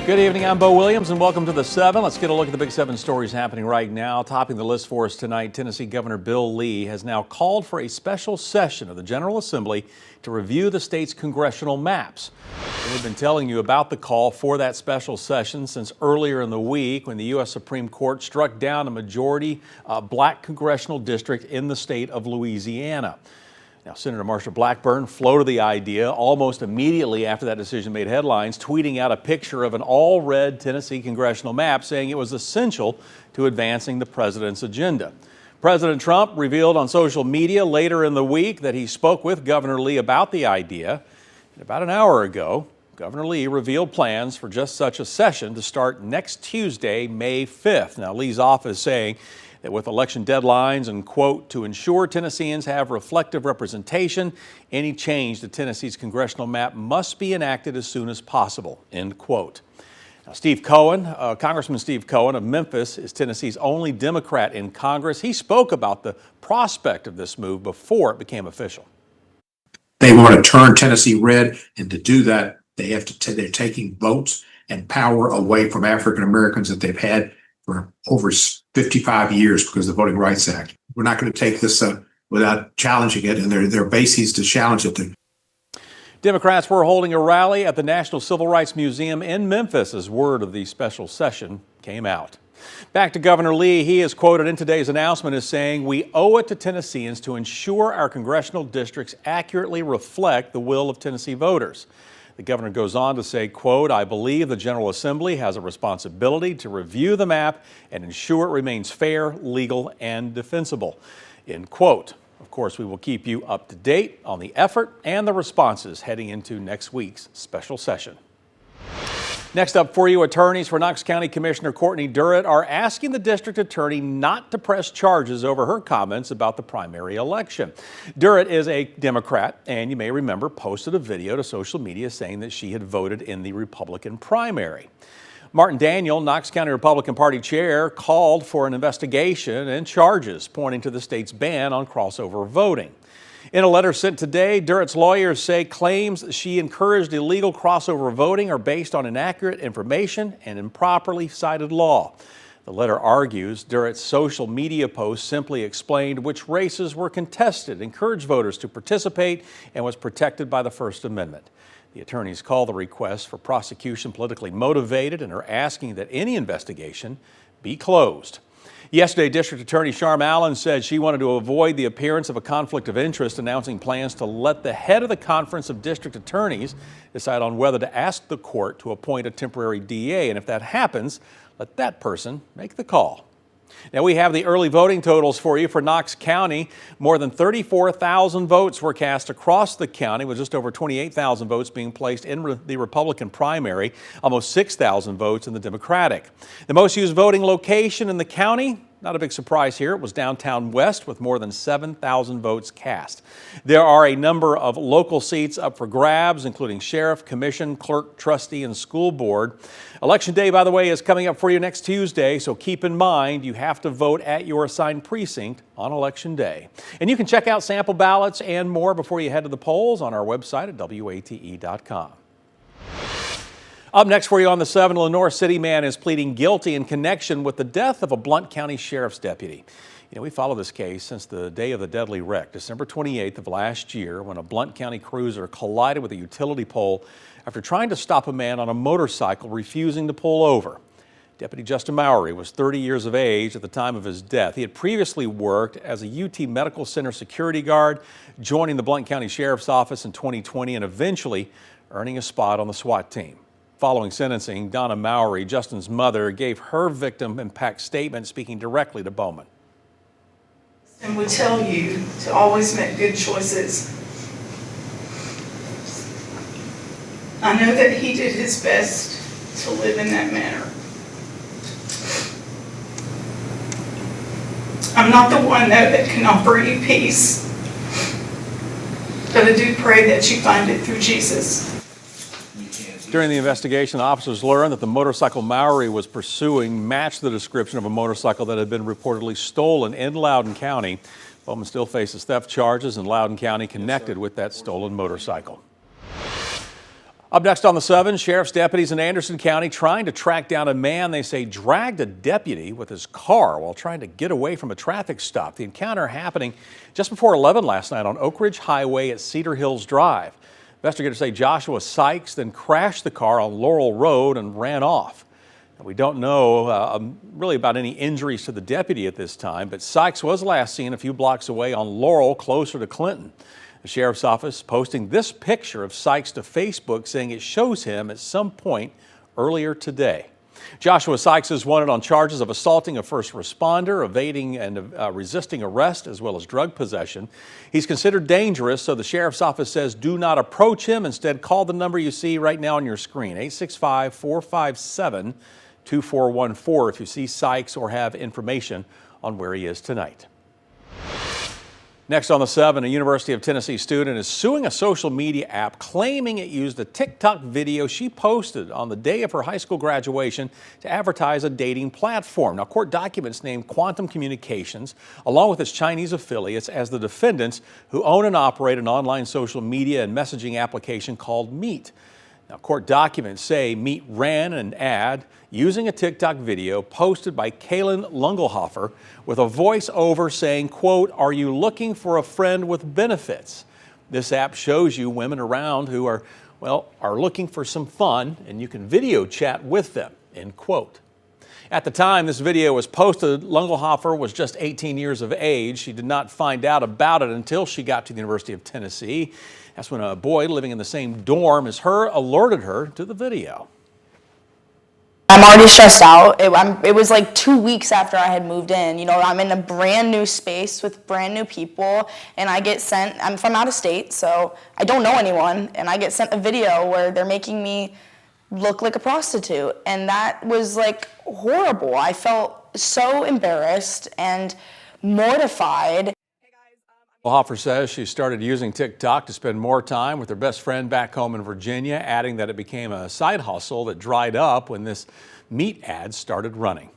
Good evening, I'm Bo Williams and welcome to the 7. Let's get a look at the big 7 stories happening right now. Topping the list for us tonight, Tennessee Governor Bill Lee has now called for a special session of the General Assembly to review the state's congressional maps. We've been telling you about the call for that special session since earlier in the week when the U.S. Supreme Court struck down a majority black congressional district in the state of Louisiana. Now, Senator Marsha Blackburn floated the idea almost immediately after that decision made headlines, tweeting out a picture of an all-red Tennessee congressional map saying it was essential to advancing the president's agenda. President Trump revealed on social media later in the week that he spoke with Governor Lee about the idea. And about an hour ago, Governor Lee revealed plans for just such a session to start next Tuesday, May 5th. Now, Lee's office saying that with election deadlines and, quote, to ensure Tennesseans have reflective representation, any change to Tennessee's congressional map must be enacted as soon as possible, end quote. Now, Congressman Steve Cohen of Memphis is Tennessee's only Democrat in Congress. He spoke about the prospect of this move before it became official. They want to turn Tennessee red, and to do that, they're taking votes and power away from African Americans that they've had for over 55 years because of the Voting Rights Act. We're not going to take this without challenging it, and there are bases to challenge it. Democrats were holding a rally at the National Civil Rights Museum in Memphis as word of the special session came out. Back to Governor Lee, he is quoted in today's announcement as saying, "We owe it to Tennesseans to ensure our congressional districts accurately reflect the will of Tennessee voters." The governor goes on to say, quote, "I believe the General Assembly has a responsibility to review the map and ensure it remains fair, legal, and defensible," end quote. Of course, we will keep you up to date on the effort and the responses heading into next week's special session. Next up for you, attorneys for Knox County Commissioner Courtney Durrett are asking the district attorney not to press charges over her comments about the primary election. Durrett is a Democrat and, you may remember, posted a video to social media saying that she had voted in the Republican primary. Martin Daniel, Knox County Republican Party chair, called for an investigation and charges pointing to the state's ban on crossover voting. In a letter sent today, Durrett's lawyers say claims she encouraged illegal crossover voting are based on inaccurate information and improperly cited law. The letter argues Durrett's social media post simply explained which races were contested, encouraged voters to participate, and was protected by the First Amendment. The attorneys call the request for prosecution politically motivated and are asking that any investigation be closed. Yesterday, District Attorney Sharm Allen said she wanted to avoid the appearance of a conflict of interest, announcing plans to let the head of the Conference of District Attorneys decide on whether to ask the court to appoint a temporary DA. And if that happens, let that person make the call. Now, we have the early voting totals for you for Knox County. More than 34,000 votes were cast across the county, with just over 28,000 votes being placed in the Republican primary, almost 6,000 votes in the Democratic. The most used voting location in the county, not a big surprise here, it was downtown West with more than 7,000 votes cast. There are a number of local seats up for grabs, including sheriff, commission, clerk, trustee, and school board. Election day, by the way, is coming up for you next Tuesday, so keep in mind you have to vote at your assigned precinct on Election Day. And you can check out sample ballots and more before you head to the polls on our website at WATE.com. Up next for you on the 7, Lenoir City man is pleading guilty in connection with the death of a Blount County Sheriff's deputy. You know, we follow this case since the day of the deadly wreck, December 28th of last year, when a Blount County cruiser collided with a utility pole after trying to stop a man on a motorcycle refusing to pull over. Deputy Justin Mowry was 30 years of age at the time of his death. He had previously worked as a UT Medical Center security guard, joining the Blount County Sheriff's Office in 2020 and eventually earning a spot on the SWAT team. Following sentencing, Donna Mowry, Justin's mother, gave her victim impact statement speaking directly to Bowman. And we tell you to always make good choices. I know that he did his best to live in that manner. I'm not the one, though, that can offer you peace, but I do pray that you find it through Jesus. During the investigation, officers learned that the motorcycle Mowry was pursuing matched the description of a motorcycle that had been reportedly stolen in Loudoun County. Bowman still faces theft charges in Loudoun County connected with that stolen motorcycle. Up next on the 7, sheriff's deputies in Anderson County trying to track down a man they say dragged a deputy with his car while trying to get away from a traffic stop. The encounter happening just before 11 last night on Oak Ridge Highway at Cedar Hills Drive. Investigators say Joshua Sykes then crashed the car on Laurel Road and ran off. We don't know really about any injuries to the deputy at this time, but Sykes was last seen a few blocks away on Laurel, closer to Clinton. The sheriff's office posting this picture of Sykes to Facebook, saying it shows him at some point earlier today. Joshua Sykes is wanted on charges of assaulting a first responder, evading and resisting arrest, as well as drug possession. He's considered dangerous, so the sheriff's office says do not approach him. Instead, call the number you see right now on your screen, 865-457-2414, if you see Sykes or have information on where he is tonight. Next on the 7, a University of Tennessee student is suing a social media app claiming it used a TikTok video she posted on the day of her high school graduation to advertise a dating platform. Now, court documents name Quantum Communications, along with its Chinese affiliates, as the defendants who own and operate an online social media and messaging application called Meet. Now, court documents say Meet ran an ad using a TikTok video posted by Kaylin Lungelhofer with a voiceover saying, quote, "Are you looking for a friend with benefits?" This app shows you women around who are looking for some fun, and you can video chat with them, end quote. At the time this video was posted, Lungelhofer was just 18 years of age. She did not find out about it until she got to the University of Tennessee. That's when a boy living in the same dorm as her alerted her to the video. I'm already stressed out. It was like 2 weeks after I had moved in. You know, I'm in a brand new space with brand new people, and I get sent, I'm from out of state, so I don't know anyone, and I get sent a video where they're making me look like a prostitute, and that was like horrible. I felt so embarrassed and mortified. Hoffer says she started using TikTok to spend more time with her best friend back home in Virginia, adding that it became a side hustle that dried up when this Meet ad started running.